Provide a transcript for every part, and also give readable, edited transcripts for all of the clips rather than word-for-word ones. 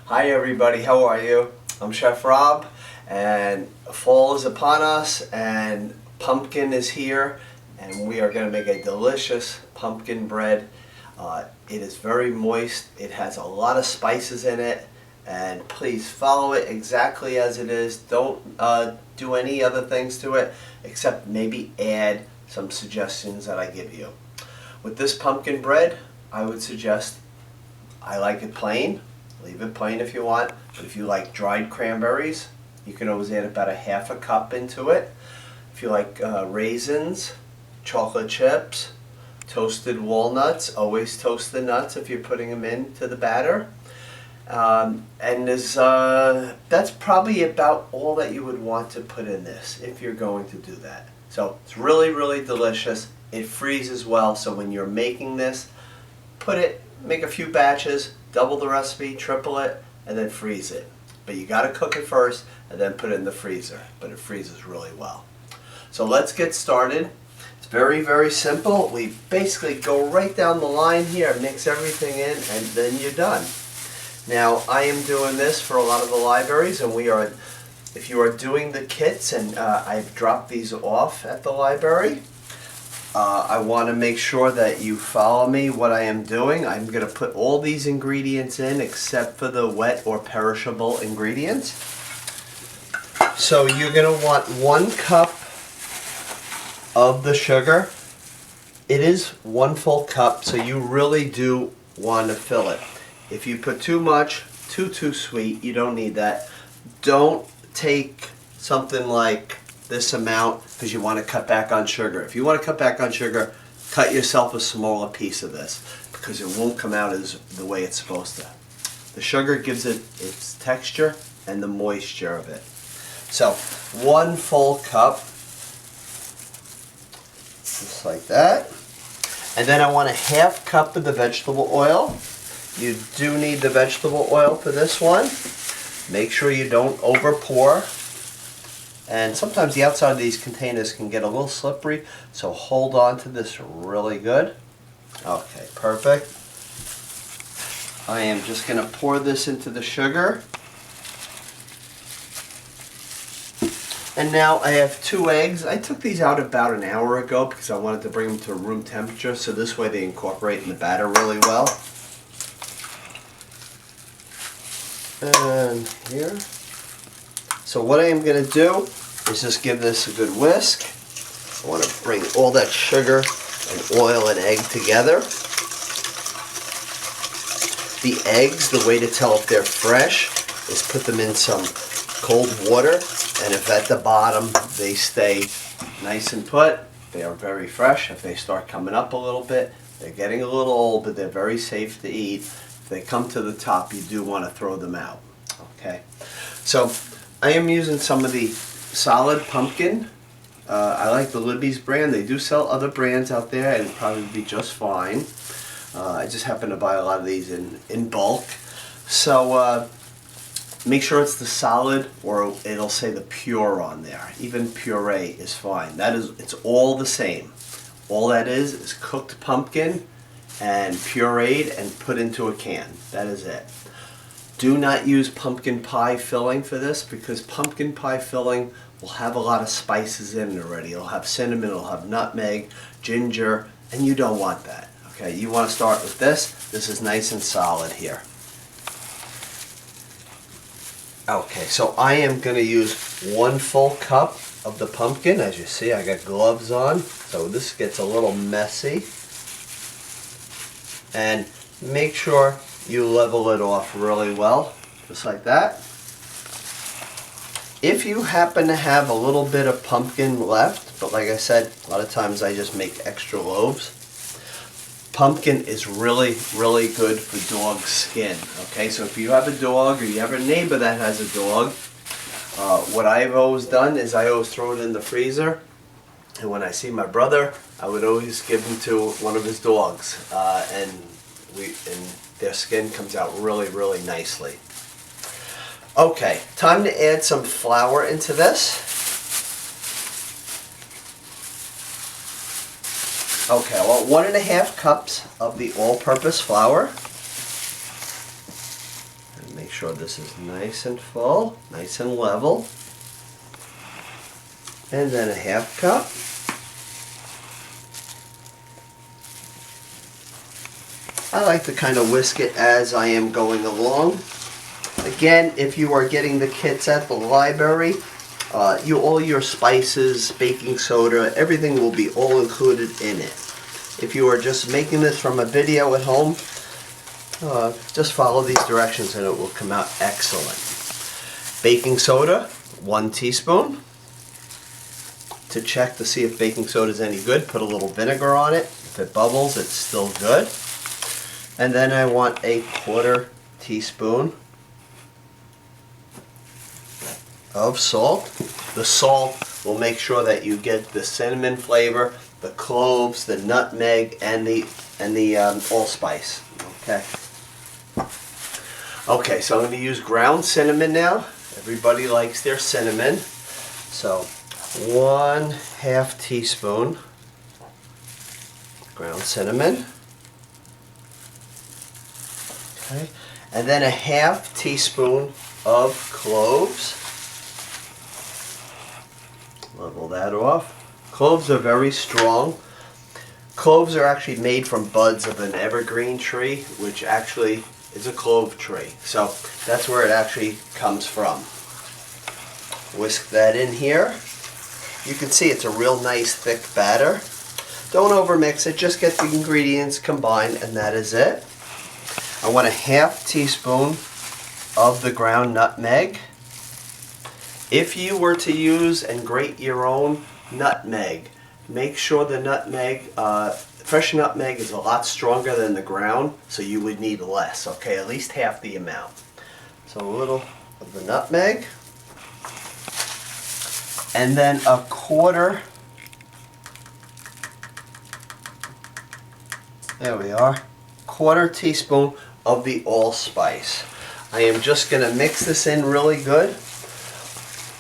Hi everybody, how are you? I'm Chef Rob, and fall is upon us and pumpkin is here, and we are going to make a delicious pumpkin bread. It is very moist, it has a lot of spices in it, and please follow it exactly as it is. Don't do any other things to it except maybe add some suggestions that I give you. With this pumpkin bread, I would suggest, I like it plain. Leave it plain if you want, but if you like dried cranberries, you can always add about a half a cup into it. If you like raisins, chocolate chips, toasted walnuts, always toast the nuts if you're putting them into the batter. And that's probably about all that you would want to put in this if you're going to do that. So it's really, really delicious. It freezes well, so when you're making this, make a few batches, double the recipe, triple it, and then freeze it. But you gotta cook it first and then put it in the freezer, but it freezes really well. So let's get started. It's very, very simple. We basically go right down the line here, mix everything in, and then you're done. Now, I am doing this for a lot of the libraries, and if you are doing the kits, and I've dropped these off at the library, I want to make sure that you follow me what I am doing. I'm going to put all these ingredients in except for the wet or perishable ingredients. So you're going to want 1 cup of the sugar. It is 1 full cup, so you really do want to fill it. If you put too much, too sweet, you don't need that. Don't take something like this amount because you want to cut back on sugar. If you want to cut back on sugar, cut yourself a smaller piece of this because it won't come out as the way it's supposed to. The sugar gives it its texture and the moisture of it. So 1 full cup, just like that. And then I want a half cup of the vegetable oil. You do need the vegetable oil for this one. Make sure you don't over pour. And sometimes the outside of these containers can get a little slippery, so hold on to this really good. Okay, perfect. I am just going to pour this into the sugar. And now I have 2 eggs. I took these out about an hour ago because I wanted to bring them to room temperature, so this way they incorporate in the batter really well. And here. So what I am going to do is just give this a good whisk. I want to bring all that sugar and oil and egg together. The eggs, the way to tell if they're fresh is put them in some cold water, and if at the bottom they stay nice and put, they are very fresh. If they start coming up a little bit, they're getting a little old, but they're very safe to eat. If they come to the top, you do want to throw them out. Okay, so I am using some of the solid pumpkin. I like the Libby's brand. They do sell other brands out there and it'd probably be just fine. I just happen to buy a lot of these in bulk. So make sure it's the solid, or it'll say the pure on there. Even puree is fine. It's all the same. All that is cooked pumpkin and pureed and put into a can. That is it. Do not use pumpkin pie filling for this because pumpkin pie filling will have a lot of spices in it already. It'll have cinnamon, it'll have nutmeg, ginger, and you don't want that. Okay, you want to start with this. This is nice and solid here. Okay, so I am going to use 1 full cup of the pumpkin. As you see, I got gloves on, so this gets a little messy. And make sure you level it off really well, just like that. If you happen to have a little bit of pumpkin left, but like I said, a lot of times I just make extra loaves. Pumpkin is really, really good for dog skin. Okay, so if you have a dog or you have a neighbor that has a dog, what I've always done is I always throw it in the freezer. And when I see my brother, I would always give him to one of his dogs, and their skin comes out really, really nicely. Okay, time to add some flour into this. Okay, I want 1.5 cups of the all-purpose flour. Make sure this is nice and full, nice and level. And then a half cup. I like to kind of whisk it as I am going along. Again, if you are getting the kits at the library, all your spices, baking soda, everything will be all included in it. If you are just making this from a video at home, just follow these directions and it will come out excellent. Baking soda, 1 teaspoon. To check to see if baking soda is any good, put a little vinegar on it. If it bubbles, it's still good. And then I want a 1/4 teaspoon of salt. The salt will make sure that you get the cinnamon flavor, the cloves, the nutmeg, and the allspice. Okay. Okay, so I'm going to use ground cinnamon now. Everybody likes their cinnamon. So 1/2 teaspoon ground cinnamon. Okay. And then a 1/2 teaspoon of cloves. Level that off. Cloves are very strong. Cloves are actually made from buds of an evergreen tree, which actually is a clove tree. So that's where it actually comes from. Whisk that in here. You can see it's a real nice thick batter. Don't overmix it, just get the ingredients combined and that is it. I want a 1/2 teaspoon of the ground nutmeg. If you were to use and grate your own nutmeg, make sure the nutmeg, fresh nutmeg is a lot stronger than the ground, so you would need less, okay? At least half the amount. So a little of the nutmeg. And then a 1/4, there we are, 1/4 teaspoon of the allspice. I am just going to mix this in really good.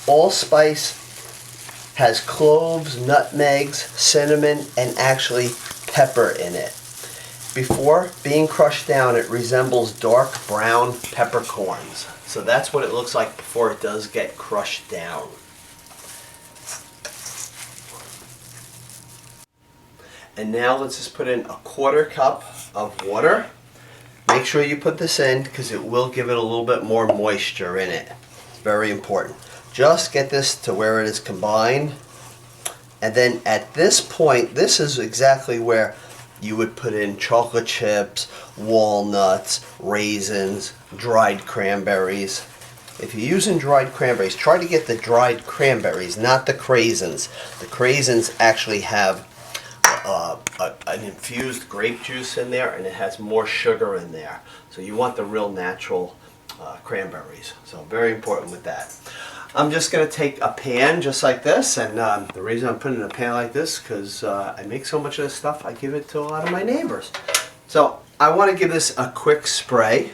Allspice has cloves, nutmegs, cinnamon, and actually pepper in it. Before being crushed down, it resembles dark brown peppercorns. So that's what it looks like before it does get crushed down. And now let's just put in a 1/4 cup of water. Make sure you put this in because it will give it a little bit more moisture in it. It's very important. Just get this to where it is combined. And then at this point, this is exactly where you would put in chocolate chips, walnuts, raisins, dried cranberries. If you're using dried cranberries, try to get the dried cranberries, not the craisins. The craisins actually have an infused grape juice in there and it has more sugar in there. So you want the real natural cranberries. So very important with that. I'm just going to take a pan just like this, and the reason I'm putting it in a pan like this because I make so much of this stuff I give it to a lot of my neighbors. So I want to give this a quick spray.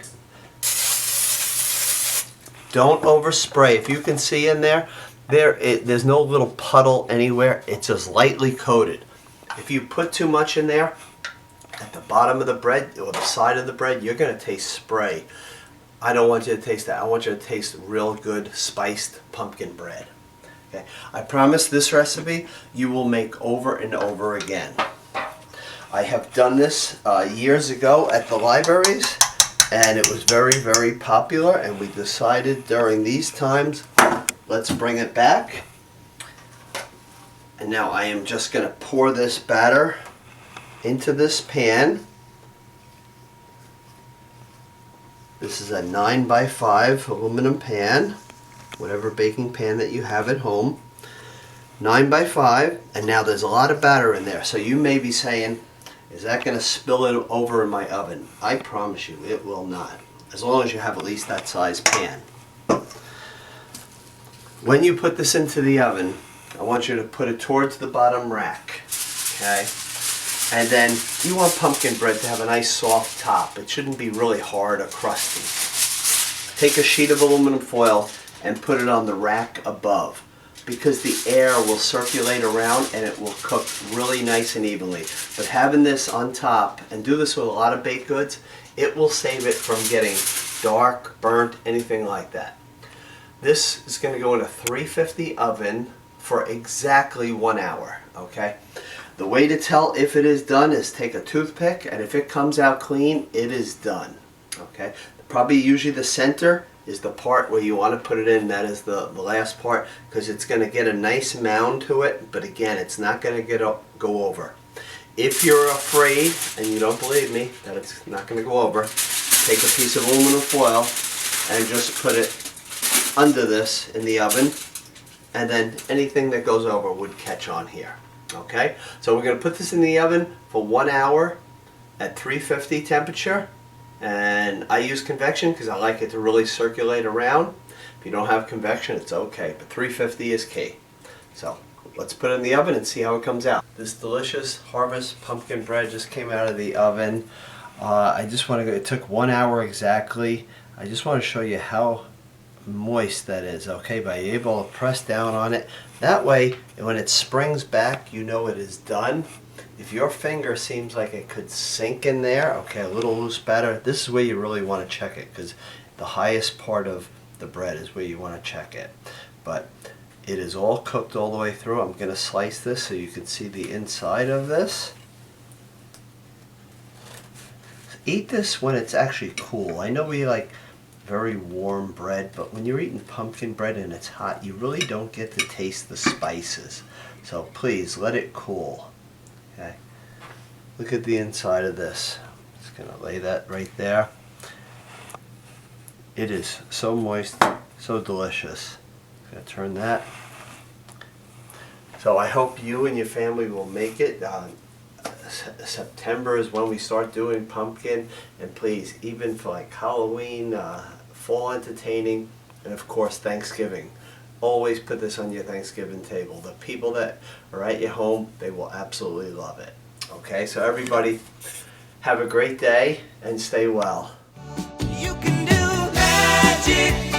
Don't overspray. If you can see in there, there's no little puddle anywhere. It's just lightly coated. If you put too much in there, at the bottom of the bread or the side of the bread, you're going to taste spray. I don't want you to taste that. I want you to taste real good spiced pumpkin bread. Okay. I promise this recipe you will make over and over again. I have done this years ago at the libraries and it was very, very popular, and we decided during these times, let's bring it back. And now I am just going to pour this batter into this pan. This is a 9x5 aluminum pan, whatever baking pan that you have at home. 9x5, and now there's a lot of batter in there. So you may be saying, is that going to spill it over in my oven? I promise you it will not, as long as you have at least that size pan. When you put this into the oven, I want you to put it towards the bottom rack, okay? And then you want pumpkin bread to have a nice soft top. It shouldn't be really hard or crusty. Take a sheet of aluminum foil and put it on the rack above, because the air will circulate around and it will cook really nice and evenly. But having this on top, and do this with a lot of baked goods, it will save it from getting dark, burnt, anything like that. This is going to go in a 350 oven for exactly 1 hour, okay? The way to tell if it is done is take a toothpick, and if it comes out clean, it is done, okay? Probably usually the center is the part where you want to put it in. That is the last part, because it's going to get a nice mound to it, but again, it's not going to go over. If you're afraid, and you don't believe me, that it's not going to go over, take a piece of aluminum foil and just put it under this in the oven, and then anything that goes over would catch on here. Okay, so we're going to put this in the oven for 1 hour at 350 temperature, and I use convection because I like it to really circulate around. If you don't have convection, it's okay, but 350 is key. So let's put it in the oven and see how it comes out. This delicious Harvest pumpkin bread just came out of the oven. I just want to go, it took 1 hour exactly. I just want to show you how moist that is, okay, by able to press down on it. That way, when it springs back, you know it is done. If your finger seems like it could sink in there, okay, a little loose batter, this is where you really want to check it, because the highest part of the bread is where you want to check it. But it is all cooked all the way through. I'm going to slice this so you can see the inside of this. Eat this when it's actually cool. I know we like very warm bread, but when you're eating pumpkin bread and it's hot, you really don't get to taste the spices. So please let it cool. Okay. Look at the inside of this. I'm just gonna lay that right there. It is so moist, so delicious. I'm gonna turn that. So I hope you and your family will make it. September is when we start doing pumpkin, and please, even for like Halloween, fall entertaining, and of course Thanksgiving, always put this on your Thanksgiving table. The people that are at your home, they will absolutely love it. Okay, so everybody have a great day and stay well. You can do magic.